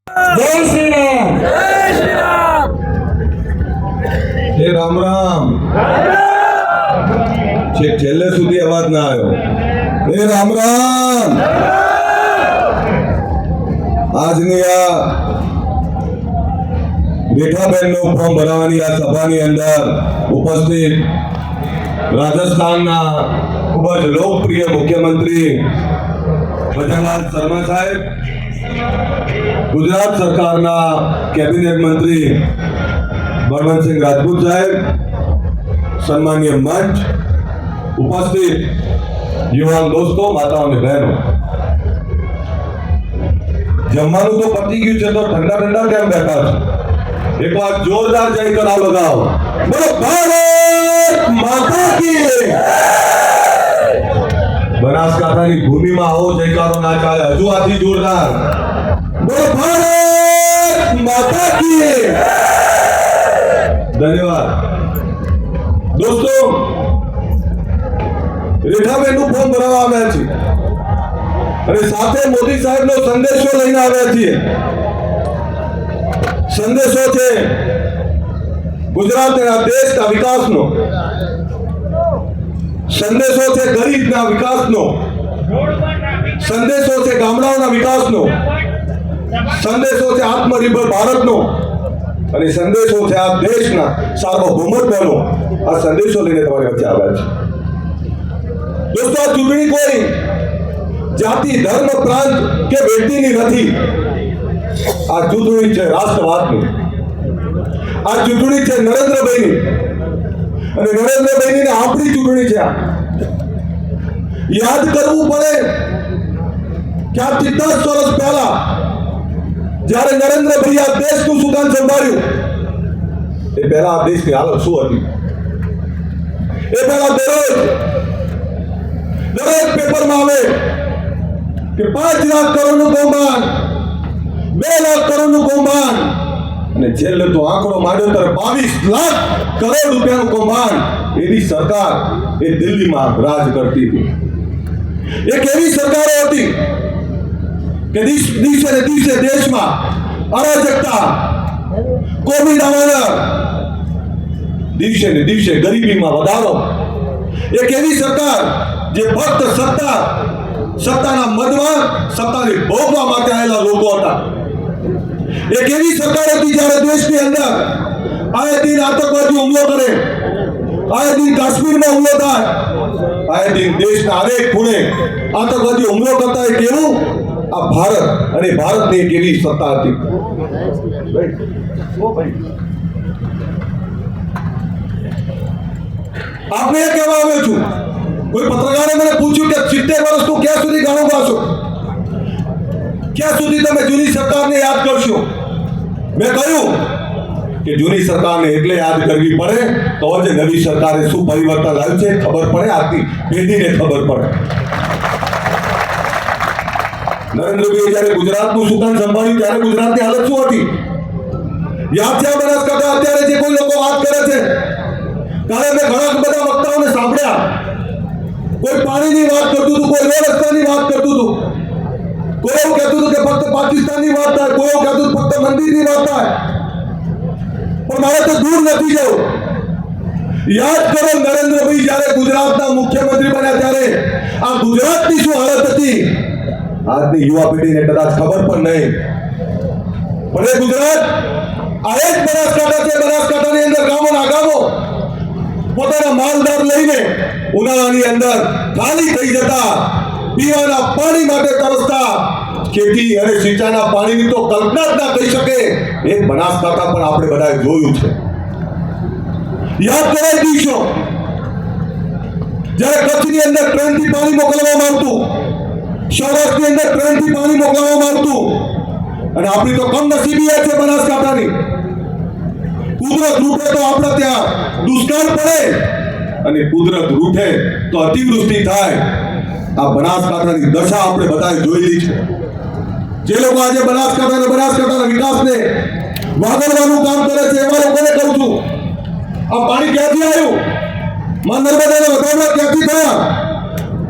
जय श्री राम। जय श्री राम। हे राम राम। છેલ્લે સુધી અવાજ ના આવ્યો। હે રામ રામ। આજની આ રેખાબેનનું ફોર્મ ભરાવાની આ સભાની અંદર ઉપસ્થિત રાજસ્થાનના ખૂબ જ લોકપ્રિય મુખ્યમંત્રી ભજનલાલ શર્મા સાહેબ, ગુજરાત સરકારના કેબિનેટ મંત્રી બળવંતસિંહ રાજપૂત સાહેબ, સન્માનીય મંચ, ઉપસ્થિત યુવાન દોસ્તો, માતાઓ અને બહેનો, જમવાનું તો પતી ગયું છે તો ઠંડા ઠંડા કેમ બેઠા છો? એક વાર જોરદાર જયકારા લગાવો, બોલો ભારત માતા કી જય। બનાસકાંઠાની ભૂમિમાં આવો જયકારો ના ચાલે, હજુ આથી જોરદાર, બોલો ભારત માતા કી જય। ધન્યવાદ દોસ્તો। રેખાબેનનું ફોર્મ ભરવા આવ્યા છે અને સાથે મોદી સાહેબનો સંદેશો લઈને આવ્યા છીએ। સંદેશો છે ગુજરાતના દેશના વિકાસનો, સંદેશો છે ગરીબના વિકાસનો, સંદેશો છે ગામડાઓના વિકાસનો, સંદેશો છે આત્મનિર્ભર ભારતનો અને સંદેશો છે આ દેશના સાર્વભૌમત્વનો। આ સંદેશો લઈને તમારી વચ્ચે આવ્યા છે દોસ્તો। આ ચૂંટણી કોઈ જાતિ, ધર્મ, પ્રાંત કે વ્યક્તિની નથી। આ ચૂંટણી છે રાષ્ટ્રવાદની। આ ચૂંટણી છે નરેન્દ્રભાઈની અને નરેન્દ્રભાઈની આપણી ચૂંટણી છે। યાદ કરવું પડે કે આ 50 વર્ષ પહેલા જ્યારે નરેન્દ્રભાઈ આ દેશનું સુકાન સંભાળ્યું એ પહેલા આ દેશની હાલત શું હતી? એ પહેલા દરેક પેપરમાં આવે કે 5 લાખ કરોડનું કૌભાંડ, 2 લાખ કરોડનું કૌભાંડ અને છેલ્લે તો આંકડો માંડ્યો ત્યારે 22 લાખ કરોડ રૂપિયાનું કૌભાંડ। એની સરકાર એ દિલ્હીમાં રાજ કરતી હતી। એક એવી સરકારો હતી કે દિવસે ને દિવસે દેશમાં અરાજકતા, કોમી દાવાનળ, દિવસે ને દિવસે ગરીબીમાં વધારો। એક એવી સરકાર જે ફક્ત સત્તાના મદમાં, સત્તાને ભોગવા માટે આવેલા લોકો હતા। એક એવી સરકાર હતી જ્યારે દેશની અંદર આયે દિન આતંકવાદી હુમલો કરે, આયે દિન કાશ્મીરમાં હુમલો થાય, આયે દિન દેશના અનેક ખૂણે આતંકવાદી હુમલો કરતા। એ કેવું? આ ભારત અને ભારતની એક એવી સત્તા હતી। આપણે એ કહેવા આવ્યો છું, કોઈ પત્રકારે મને પૂછ્યું કે 70 વર્ષનું ક્યાં સુધી ગાણું ગાશો, ક્યાં સુધી તમે જૂની સરકારને યાદ કરશો? મેં કહ્યું કે જૂની સરકારને એટલે યાદ કરવી પડે તો જ નવી સરકારે શું પરિવર્તન લાવ્યું છે ખબર પડે, આથી પેઢીને ખબર પડે। નરેન્દ્રભાઈએ જ્યારે ગુજરાતનું સુકાન સંભાળ્યું ત્યારે ગુજરાતની હાલત શું હતી? યાદ છે? બનાસકાંઠા અત્યારે જે કોઈ લોકો વાત કરે છે, કાલે મેં ઘણા બધા વક્તાઓને સાંભળ્યા, કોઈ પાણીની વાત કરતું હતું, કોઈ રોડ રસ્તાની વાત કરતું હતું, કોઈ એવું કહેતું હતું કે ફક્ત પાકિસ્તાનની વાત થાય, કોઈ એવું કહેતું ફક્ત મંદિરની વાત થાય। પણ મારે તો દૂર નથી જવું। યાદ કરો નરેન્દ્રભાઈ જ્યારે ગુજરાતના મુખ્યમંત્રી બન્યા ત્યારે આ ગુજરાતની શું હાલત હતી? આજની યુવા પેઢીને કદાચ ખબર પણ નહીં, પણ એ ગુજરાત આ એક બનાસકાંઠા છે। બનાસકાંઠાની અંદર ગામોના ગામો પોતાના માલદાર લઈને ઉનાળાની અંદર ખાલી થઈ જતા, પીવાના પાણી માટે તરસતા, ખેતી અને સિંચાઈના પાણીની તો કલ્પના જ ના થઈ શકે। એક બનાસકાંઠા પણ આપણે બધાએ જોયું છે। યાદ કરાવી દઈશું જ્યારે કચ્છની અંદર ટ્રેનથી પાણી મોકલવામાં આવતું, સૌરાષ્ટ્રની અંદર ટ્રેનથી પાણી મોકલવામાં આવતું અને આપણી તો કમનસીબી છે બનાસકાંઠાની, કુદરત રૂઠે તો આપણે ત્યાં દુષ્કાળ પડે અને કુદરત રૂઠે તો અતિવૃષ્ટિ થાય। આ બનાસકાંઠાની દશા આપણે બધાએ જોયેલી છે। જે લોકો આજે બનાસકાંઠાના વિકાસને વાગડવાનું કામ કરે છે એવા લોકોને કહું છું, આ પાણી ક્યાંથી આવ્યું? માં નર્મદાના વધામણા ક્યાંથી થયા?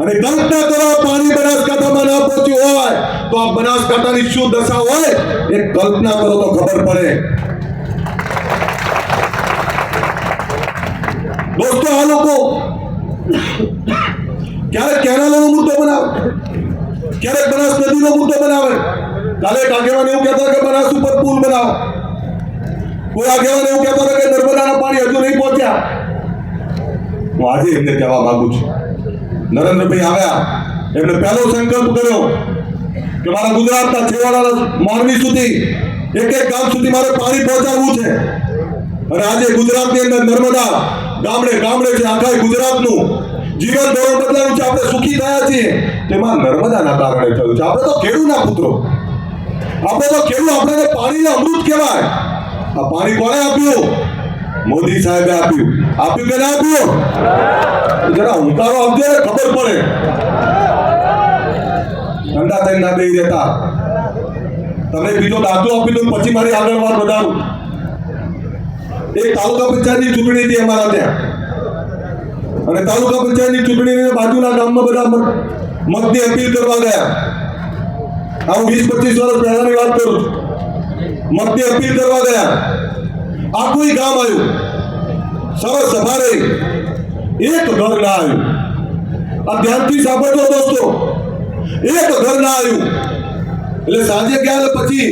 અને કલ્પના કરો પાણી બનાસકાંઠામાં ના પહોંચ્યું હોય તો આ બનાસકાંઠાની શું દશા હોય એ કલ્પના કરો તો ખબર પડે. દોસ્તો, આ લોકો ક્યારેક કેનાલનો મુદ્દો બનાવે, ક્યારેક બનાસ નદીનો મુદ્દો બનાવે. કાલે એક આગેવાન એવું કહેતા કે બનાસ ઉપર પુલ બનાવો, કોઈ આગેવાન એવું કહેતા કે નર્મદાના પાણી હજુ નહીં પહોંચ્યા. હું આજે એમને કહેવા માંગુ છું, નરેન્દ્રભાઈ આવ્યા, એમને પહેલો સંકલ્પ કર્યો કે મારા ગુજરાતના છેવાડાના મોરબી સુધી એક એક ગામ સુધી મારે પાણી પહોંચાડવું છે. અને આજે ગુજરાતની અંદર નર્મદા ગામડે ગામડે છે, આખા ગુજરાતનું જીવન ધોરણ બદલાયું છે. આપણે સુખી થયા છીએ તેમાં નર્મદાના કારણે થયું છે. આપણે તો ખેડૂના પુત્રો, આપણે તો ખેડૂત, આપણે પાણીને અમૃત કહેવાય. આ પાણી કોણે આપ્યું? મોદી સાહેબે આપ્યું. આપ્યું કે ના આપ્યું? જરા હુંકારો આપજો ને ખબર પડે. ઠંડા થઈને ના બેસી રહેતા. તમે બીજો દાખલો આપી દો પછી મારી આગળ વાત વધારું. એક તાલુકા પંચાયતની ચૂંટણી હતી અમારા ત્યાં, અને તાલુકા પંચાયતની ચૂંટણીની બાજુના ગામમાં બધા મતની અપીલ કરવા ગયા. આ હું 20-25 વર્ષ પહેલાની વાત કરું છું. મતની અપીલ કરવા ગયા, આખું ગામ આવ્યું, સરસ સભા રહી, એક ઘર ના આવ્યું. આ ધ્યાનથી સાંભળજો દોસ્તો, એક ઘર ના આવ્યું. એટલે સાંજે ગયા પછી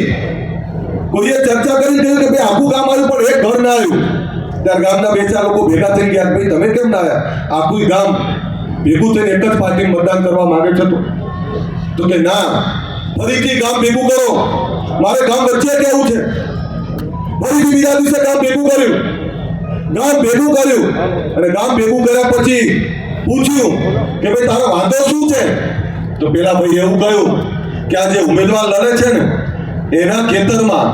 કોઈએ ચર્ચા કરી કહ્યું કે ભાઈ આખું ગામ આવ્યું પણ એક ઘર ના આવ્યું. ત્યારે ગામના 2-4 લોકો ભેગા થઈને ગયા, ભાઈ તમે કેમ ના આવ્યા? આખું ગામ ભેગું થઈને એક જ પાર્ટી મતદાન કરવા માંગે છે. તો કે ના, ફરીથી ગામ ભેગું કરો, મારે ગામ વચ્ચે કેવું છે. ફરીથી બીજા દિવસે ગામ ભેગું કર્યું, અને ગામ ભેગું કર્યા પછી પૂછ્યું કે ભાઈ તારો વાંધો શું છે? તો પેલા ભાઈ એવું કહ્યું કે આ જે ઉમેદવાર લડે છે ને એના ખેતરમાં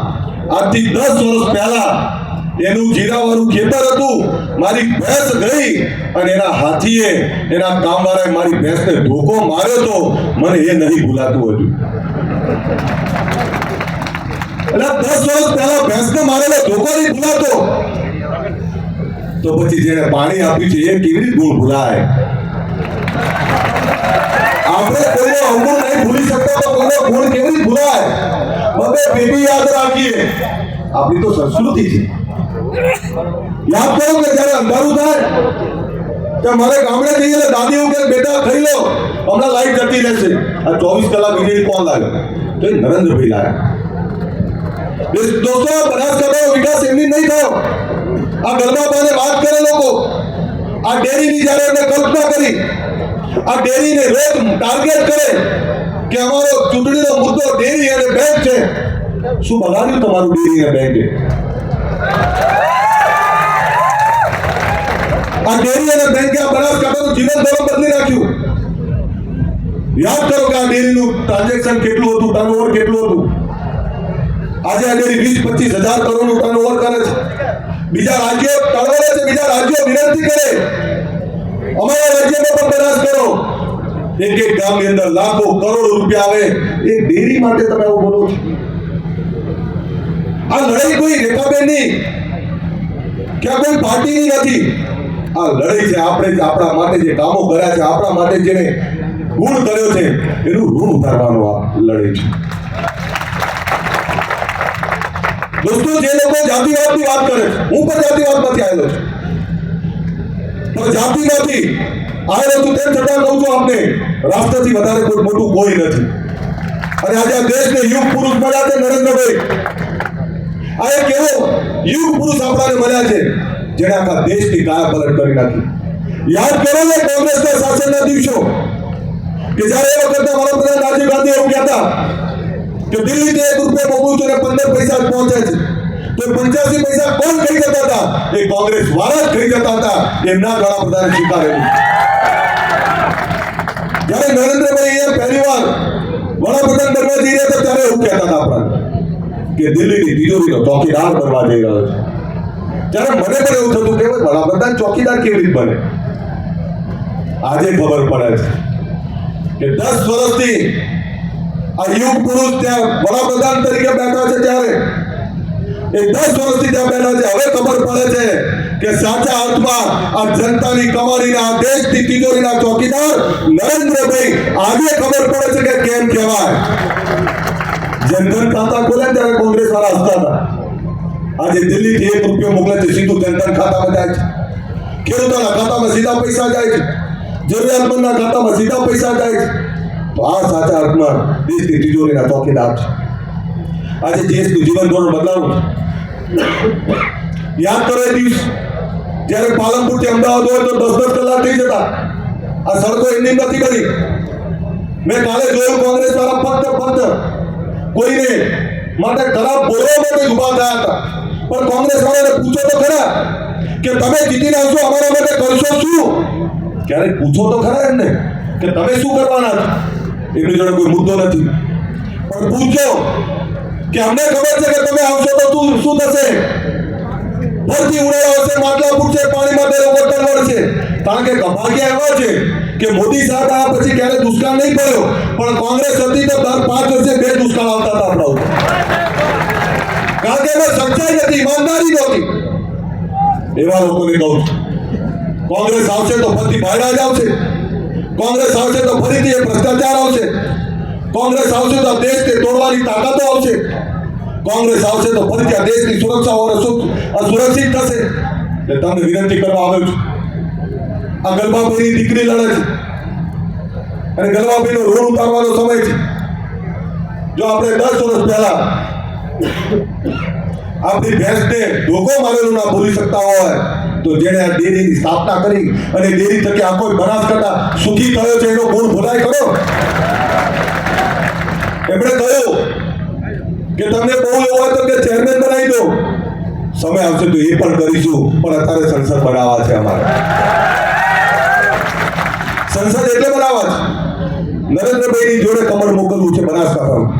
આજથી 10 વર્ષ પહેલા એનું જીરાવાળું ખેતર હતું, મારી ભેંસ ગઈ અને એના હાથીએ, એના કામવાળાએ મારી ભેંસને ધોકો માર્યો તો મને એ નહીં ભૂલાતું હજુ. એટલે 10 વર્ષ પહેલા ભેંસને મારેલો ધોકો નહીં ભૂલાતો, તો પછી જેને પાણી આપ્યું છે એ કેવી રીતે ગુણ ભૂલાય? આપણે કોઈનો અવગુણ નહીં ભૂલી શકતા તો કોઈનો ગુણ કેવી રીતે ભૂલાય? બધે પેઢી યાદ રાખીએ, આપણી તો સંસ્કૃતિ છે. યાદ કરો કે જ્યારે અંધારું થાય કે મારે ગામડે જઈએ એટલે દાદી એવું કે બેટા ખાઈ લો, હમણાં લાઈટ જતી રહેશે. આ 24 કલાક વીજળી કોણ લાગે? તો એ નરેન્દ્રભાઈ લાગે. દોસ્તો, બનાસકાંઠાનો વિકાસ એમની નહીં થયો. આ ગરબાબાને વાત કરે લોકો, આ ડેરીની જ્યારે એમને કલ્પના કરી, આ ડેરીને રોજ ટાર્ગેટ કરે કે અમારો ચૂંટણીનો મુદ્દો ડેરી અને બેંક છે. શું બગાડ્યું તમારું ડેરી અને બેંકે? આ ડેરી અને બેંકે આ બનાસકાંઠાનું જીવન ધોરણ બદલી નાખ્યું. યાદ કરો કે આ ડેરીનું ટ્રાન્ઝેક્શન કેટલું હતું, ટર્નઓવર કેટલું હતું. આજે આ ડેરી 20-25 હજાર કરોડનું ટર્નઓવર કરે છે. બીજા રાજ્યો તળવળે છે, બીજા રાજ્યો વિનંતી કરે અમારા રાજ્યમાં પણ બનાસ કરો. એક ગામની અંદર લાખો કરોડો રૂપિયા આવે, એ ડેરી માટે તમે આવું બોલો છો? આ લડાઈ કોઈ રેખાબેનની કે કોઈ પાર્ટીની નથી. આ લડાઈ છે આપણે આપણા માટે જે કામો કર્યા છે, આપણા માટે જેને ગુણ કર્યો છે એનું ઋણ ઉતારવાનો આ લડાઈ છે. દોસ્તો, જે લોકો જાતિવાદની વાત કરે છે, હું પણ જાતિવાદમાંથી આવેલો છું, પણ જાતિમાંથી આવેલો છું તેમ છતાં કહું છું આપને, રાષ્ટ્રથી વધારે કોઈ મોટું કોઈ નથી. અને આજે આ દેશને યુગ પુરુષ મળ્યા છે નરેન્દ્રભાઈ. આ એક એવો યુગ પુરુષ આપણાને મળ્યા છે જેણે આખા દેશની કાયાપલટ કરી નાખી. યાદ કરો ને કોંગ્રેસના શાસનના દિવસો કે જ્યારે એ વખતના વડાપ્રધાન રાજીવ ગાંધી એવું કહેતા કે દિલ્હીથી 1 રૂપિયા મોકલું છું અને 15 પૈસા પહોંચે છે, તો 85 પૈસા કોણ ખરી જતા હતા? એ કોંગ્રેસ વાળા જ ખરી જતા હતા. એમના વડાપ્રધાને સ્વીકારેલું. જ્યારે નરેન્દ્રભાઈ અહીંયા પહેલી વાર વડાપ્રધાન બનવા જઈ રહ્યા હતા ત્યારે એવું કહેતા હતા આપણને કે દિલ્હીની તિજોરીનો ચોકીદાર બનવા જઈ રહ્યો છે. ત્યારે મને પણ એવું થતું કે વડાપ્રધાન ચોકીદાર કેવી રીતે બને? આજે ખબર પડે છે કે 10 વર્ષથી આ યુગ પુરુષ ત્યાં વડાપ્રધાન તરીકે બેઠા છે. ત્યારે એ 10 વર્ષથી ત્યાં બેઠા છે. હવે ખબર પડે છે કે સાચા અર્થમાં આ જનતાની કમાણીના આ દેશની તિજોરીના ચોકીદાર નરેન્દ્રભાઈ આજે ખબર પડે છે કે કેમ કહેવાય. જનધન ખાતા ખોલ્યા ત્યારે કોંગ્રેસ વાળા હસતા હતા. આજે દિલ્હીથી ₹1 મોકલે છે, સીધું જનધન ખાતામાં જાય છે. ખેડૂતોના ખાતામાં સીધા પૈસા જાય છે, જરૂરિયાતમંદના ખાતામાં સીધા પૈસા જાય છે. તો આ સાચા અર્થમાં દેશની તિજોરીના ચોકીદાર છે. આજે દેશનું જીવન ધોરણ બદલાવું. યાદ કરો એ દિવસ જ્યારે પાલનપુરથી અમદાવાદ હોય તો 10-10 કલાક થઈ જતા. આ સડકો એમની નથી બની. મેં કાલે જોયું કોંગ્રેસ વાળા ફક્ત કોઈને માટે ખરાબ બોલવા માટે ઉભા થયા હતા. પણ કોંગ્રેસ વાળાને પૂછો તો ખરા કે તમે જીતીને આવશો, અમારા માટે કરશો શું? ક્યારેક પૂછો તો ખરા એમને કે તમે શું કરવાના છો. એમની જોડે કોઈ મુદ્દો નથી, પણ પૂછો કે અમને ખબર છે કે તમે આવશો તો શું થશે. ભરતી ઉડાડવા છે, માટલા ફૂટશે, પાણી માટે લોકો તરવડશે. કારણ કે ભાગ્ય એવા છે કે મોદી સાહેબ આ પછી ક્યારે દુષ્કાળ નહીં પડ્યો, પણ કોંગ્રેસ હતી તો દર 5 વર્ષે 2 દુષ્કાળ આવતા હતા આપણા ઉપર. કારણ કે એમાં સચ્ચાઈ નથી, ઈમાનદારી નહોતી. એવા લોકોને કહું છું, કોંગ્રેસ આવશે તો ફરીથી ભાડા જ આવશે. કોંગ્રેસ આવશે તો ફરીથી એ ભ્રષ્ટાચાર આવશે. કોંગ્રેસ આવશે તો દેશને તોડવાની તાકાતો આવશે. કોંગ્રેસ આવશે તો ફરીથી આ દેશની સુરક્ષા અસુરક્ષિત થશે. એટલે તમને વિનંતી કરવા આવ્યો છું, આ ગલબાભાઈની દીકરી લડે છે અને ગલબાભાઈનો ઋણ ઉતારવાનો સમય છે. જો આપણે 10 વર્ષ પહેલા આપણી ભેંસને ધોકો મારેલો ના ભૂલી શકતા હોય તો જેણે આ ડેરીની સ્થાપના કરી અને ડેરી થકી આખો બનાસકાંઠા સુખી થયો છે એનો ગુણ ભૂલાય કરો. એમણે કહ્યું કે તમને બહુ એવું હોય તો કે ચેરમેન બનાવી દો. સમય આવશે તો એ પણ કરીશું, પણ અત્યારે સંસદ બનાવવા છે. અમારે સંસદ એટલે બનાવવા છે. નરેન્દ્રભાઈની જોડે કમળ મોકલવું છે બનાસકાંઠામાં.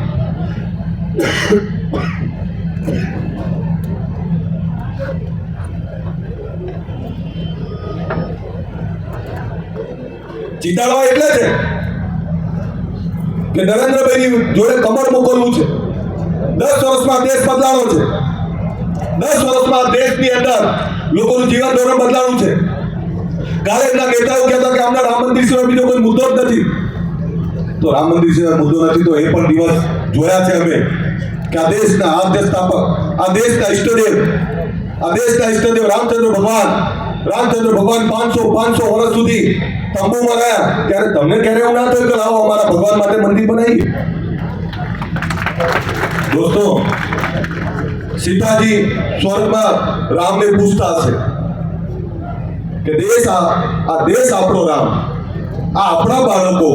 જીતાડવા એટલે છે કે નરેન્દ્રભાઈની જોડે કમળ મોકલવું છે. 10 વર્ષમાં દેશ બદલાવાનો છે. 10 વર્ષમાં દેશની અંદર લોકોનું જીવન ધોરણ બદલાવાનું છે. કાલે એમના નેતાઓ કહેતા કે અમને રામ મંદિર સિવાય બીજો કોઈ મુદ્દો જ નથી. તો રામ મંદિર સિવાય મુદ્દો નથી તો એ પણ દિવસ જોયા છે અમે કે આ દેશના આદ્ય સ્થાપક, આ દેશના ઈષ્ટદેવ રામચંદ્ર ભગવાન 500 વર્ષ સુધી તંબુમાં રહ્યા. ત્યારે તમને ક્યારે એવું ના થયું કે લાવો અમારા ભગવાન માટે મંદિર બનાવીએ? દોસ્તો, સીતાજી સ્વર્ગમાં રામને પૂછતા હશે કે આ દેશ આપણો રામ, આ આપણા બાળકો,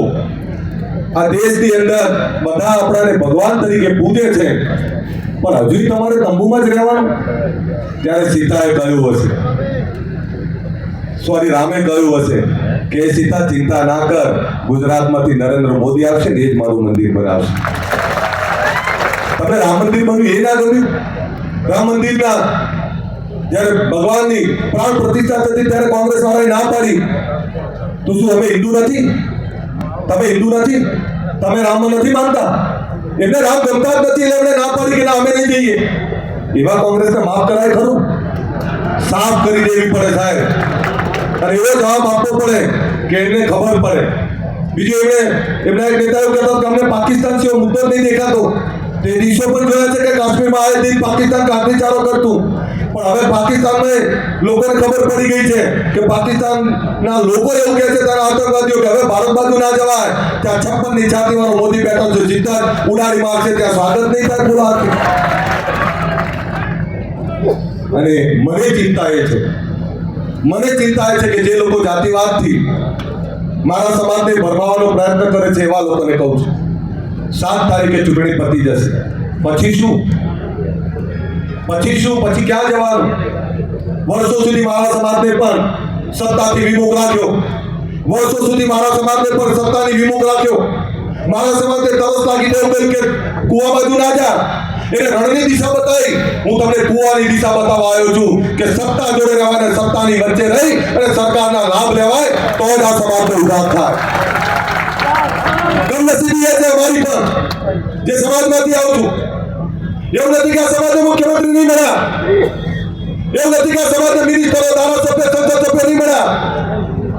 આ દેશની અંદર બધા આપણાને ભગવાન તરીકે પૂજે છે, પણ હજુ તમારે તંબુમાં જ રહેવાનું? ત્યારે સીતાએ કહ્યું હશે, રામે કહ્યું હશે કે સીતા ચિંતા ના કર, ગુજરાતમાંથી નરેન્દ્ર મોદી આવશે ને એ જ મારું મંદિર બનાવશે. તમને રામ મંદિર બન્યું એ ના ગમ્યું? રામ મંદિરના જ્યારે ભગવાનની પ્રાણ પ્રતિષ્ઠા થતી ત્યારે કોંગ્રેસ વાળાએ ના પાડી. તો શું અમે હિન્દુ નથી? તમે હિન્દુ નથી? તમે રામમાં નથી માનતા? એમને રામ ગમતા જ નથી એટલે એમણે ના પાડી કે ના અમે નહીં જઈએ. એવા કોંગ્રેસને માફ કરાય ખરું? સાફ કરી દેવી પડે સાહેબ, અને એવો જવાબ આપવો પડે કે એમને ખબર પડે. બીજું એમના એક નેતાઓ કહેતા કે અમને પાકિસ્તાન સિવાય મુદ્દો નહીં દેખાતો. તે દિવસો પણ જોયા છે કે કાશ્મીરમાં આવે તે પાકિસ્તાન કાકરીચારો કરતું, પણ હવે પાકિસ્તાનમાં લોકોને ખબર પડી ગઈ છે કે પાકિસ્તાનના લોકો એવું કહે છે તારા આતંકવાદીઓ કે હવે ભારત બાજુ ના જવાય, ત્યાં 56 ની છાતી વાળો મોદી બેઠો છે, સીધા ઉડાડી મારશે, ત્યાં સ્વાગત નહીં થાય બોલાવશે. અને મને ચિંતા એ છે કે જે લોકો જાતિવાદથી મારા સમાજને ભરમાવાનો પ્રયત્ન કરે છે એવા લોકોને કહું છું, 7 તારીખે ચૂંટણી પતી જશે. પછી શું? પછી ક્યાં જવાનું? વર્ષો સુધી મારા સમાજને પણ સત્તાથી વિમુખ રાખ્યો. વર્ષો સુધી મારા સમાજને પણ સત્તાની વિમુખ રાખ્યો. મારા સમાજને તરસ લાગી ગયું કે કુવા બાજુ ના જા, એટલે રણની દિશા બતાવી. હું તમને કુવાની દિશા બતાવવા આવ્યો છું કે સત્તા જોડે રહેવાને સત્તાની વચ્ચે રહી અને સરકારના લાભ લેવાય તો જ આ સમાજનો ઉદ્ધાર થાય. કમનસીબી એ છે અમારી પણ, જે સમાજમાંથી આવું છું. એવું નથી કે આ સમાજે મુખ્યમંત્રી નહીં બન્યા, એવું નથી કે સમાજને મિનિસ્ટરો, ધારાસભ્ય, સંસદ સભ્ય નહીં મળ્યા.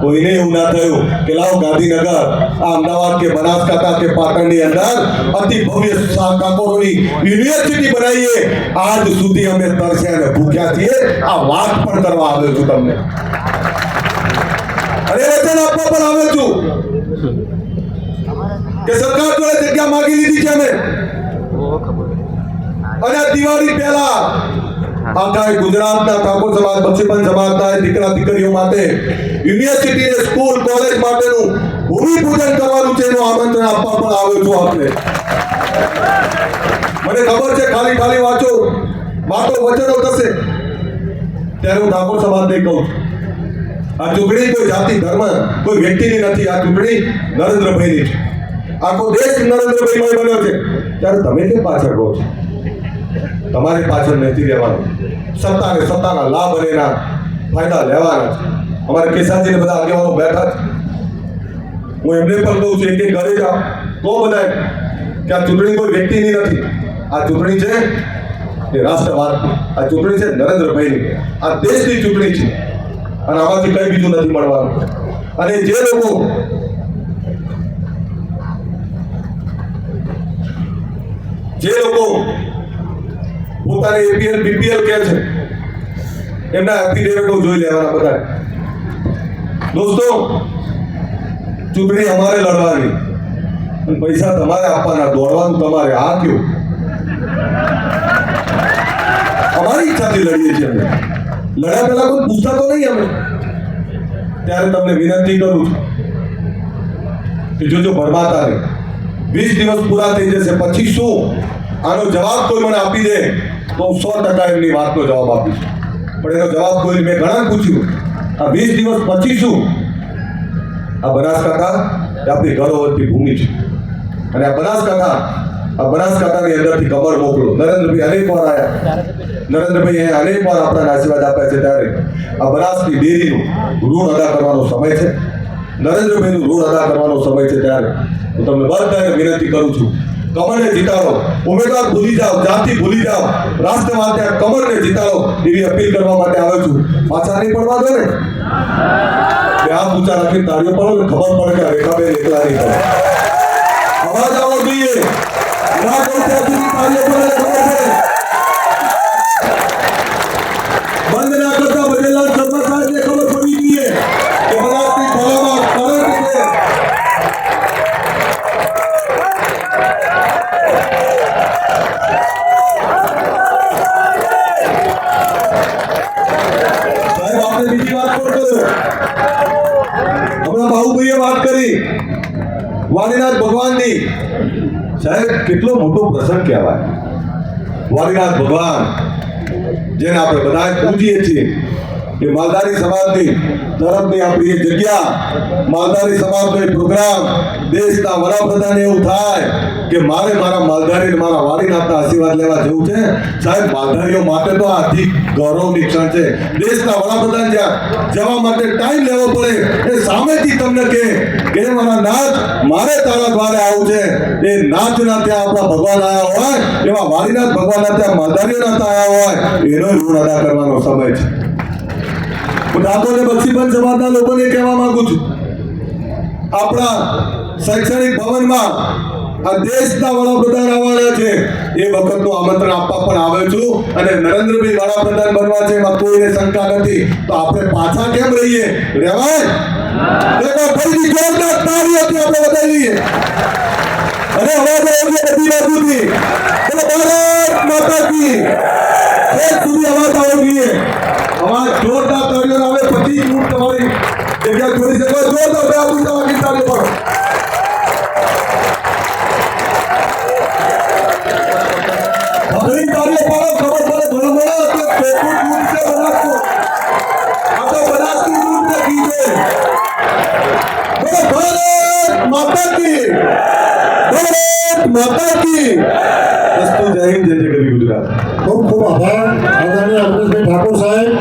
કોઈને એવું ના થયું કે લાવો ગાંધીનગર, આ અમદાવાદ કે બનાસકાંઠા કે પાટણની અંદર અતિ ભવ્ય કાકોરોની યુનિવર્સિટી બનાવીએ. આજ સુધી અમે તરસ્યા અને ભૂખ્યા છીએ. આ વાત પણ કરવા આવ્યો છું તમને, અને વચન આપવા પણ આવ્યો છું કે સરકાર જોડે જગ્યા માંગી લીધી છે અમે. અને દિવાળી પહેલા આખા ગુજરાતના ઠાકોર સમાજ, બક્ષીબંધ સમાજના દીકરા દીકરીઓ માટે યુનિવર્સિટી, સ્કૂલ, કોલેજ માટેનું ભૂમિપૂજન કરવાનું છે એનું આમંત્રણ આપવા પણ આવ્યો છું આપને. મને ખબર છે ખાલી ખાલી વાતો વચનો થશે, ત્યારે હું ઠાકોર સમાજને કહું છું, આ ચૂંટણી કોઈ જાતિ, ધર્મ, કોઈ વ્યક્તિની નથી. આ ચૂંટણી નરેન્દ્રભાઈની છે. આખો દેશ નરેન્દ્રભાઈ બન્યો છે. ત્યારે તમે કેમ પાછળ રહો છો? તમારે પાછળ નથી રહેવાનું. સત્તાના લાભ અને એના ફાયદા લેવાના છે. અમારે કેસાજીને બધા આગેવાનો બેઠા છે. હું એમને પણ કહું છું, એક ઘરે જાઓ તો બધા કે આ ચૂંટણી કોઈ વ્યક્તિની નથી. આ ચૂંટણી છે એ રાષ્ટ્રવાદની. આ ચૂંટણી છે નરેન્દ્રભાઈની. આ દેશની ચૂંટણી છે, અને આમાંથી કઈ બીજું નથી મળવાનું. અને જે લોકો પોતાને એપીએલ બીપીએલ કહે છે, એમના એફિડેવિટો જોઈ લેવાના બધા. દોસ્તો, ચૂંટણી અમારે લડવાની અને પૈસા તમારે આપવાના, દોડવાનું તમારે. આ કયું અમારી ઈચ્છાથી લડીએ છીએ અમે. લડ્યા પહેલા કોઈ પૂછતા તો નહીં અમે. ત્યારે તમને વિનંતી કરું છું કે જો ભરમાતા નહીં. 20 દિવસ પૂરા થઈ જશે પછી શું? આનો જવાબ કોઈ મને આપી દે તો હું 100% એમની વાતનો જવાબ આપીશ. પણ એનો જવાબ કોઈ મેં ઘણા પૂછ્યું. આ 20 દિવસ પછી શું? આ બનાસકાંઠા એ આપણી ગૌરવવંતી ભૂમિ છે, અને આ બનાસકાંઠાની અંદરથી કમળ મોકલો. નરેન્દ્રભાઈ અનેક વાર આવ્યા, નરેન્દ્રભાઈ અનેક વાર આપણા આશીર્વાદ આપ્યા છે. ત્યારે આ બનાસની ડેરીનું ઋણ અદા કરવાનો સમય છે. નરેન્દ્રભાઈનું ઋણ અદા કરવાનો સમય છે. ત્યારે હું તમને બધાને વિનંતી કરું છું, કમળને જીતાડો. ઉમેદવાર ભૂલી જાઓ, જાતિ ભૂલી જાઓ, રાષ્ટ્ર માટે કમળને જીતાડો એવી અપીલ કરવા માટે આવ્યો છું. પાછા નહીં પડવા દો ને. આ ઊંચા રાખીને તાળીઓ પડો ને ખબર પડે કે રેખાબેન એકલા નહીં પડે. અવાજ આવવો જોઈએ. ના કહું ત્યાં સુધી તાળીઓ પડે, ખબર પડે. બંધ ના કરતા બજેલાલ શર્મા સાહેબને ખબર પડી જોઈએ કે બનાસની ભલામાં કરંટ છે. સાહેબ, આપણે બીજી વાત પણ કરો. હમણાં બાહુભાઈએ વાત કરી વાલીનાથ ભગવાનની. સાહેબ, કેટલો મોટો પ્રસંગ કહેવાય. વાલીનાથ ભગવાન જેને આપણે બધા પૂજીએ છીએ, એ માલધારી સમાજની તરફની આપણી એક જગ્યા, માલધારી સમાજનો એક પ્રોગ્રામ. દેશના વડાપ્રધાન એવું થાય કે મારે મારા માલધારી, મારા વાલીનાથના આશીર્વાદ લેવા જવું છે. સાહેબ, માલધારીઓ માટે તો આ અધિક ગૌરવની ક્ષણ છે. દેશના વડાપ્રધાન જ્યાં જવા માટે ટાઈમ લેવો પડે, એ સામેથી તમને કે મારા નાથ, મારે તારા દ્વારે આવું છે. એ નાથના ત્યાં આપણા ભગવાન આવ્યા હોય, એવા વાલીનાથ ભગવાનના ત્યાં માલધારીઓના ત્યાં આવ્યા હોય, એનો ઋણ અદા કરવાનો સમય છે. હું ઠાકોર અને બક્ષીબંધ સમાજના લોકોને કહેવા માંગુ છું, આપણા શૈક્ષણિક ભવનમાં આ દેશના વડાપ્રધાન આવવાના છે. એ વખતનું આમંત્રણ આપવા પણ આવ્યો છું. અને નરેન્દ્રભાઈ વડાપ્રધાન બનવા છે, એમાં કોઈને શંકા નથી. તો આપણે પાછા કેમ રહીએ? રહેવાય? ફરીથી જોરદાર તાળીઓથી આપણે વધારી લઈએ. અને અવાજ આવશે બધી બાજુથી. ભારત માતા કી જય સુધી અવાજ આવવો જોઈએ. અવાજ જોરદાર તાળીઓ આવે પછી જ હું તમારી જગ્યા છોડી શકો. જોરદાર તાળીઓ પડો. ખબર પડે ભણો આ તો બનાસની દૂધ નથી છે. ભારત માતા કી જય હિન્દ, જય જય ગરી ગુજરાત. ખૂબ ખૂબ આભાર આદરણીય અમરેશભાઈ ઠાકોર સાહેબ.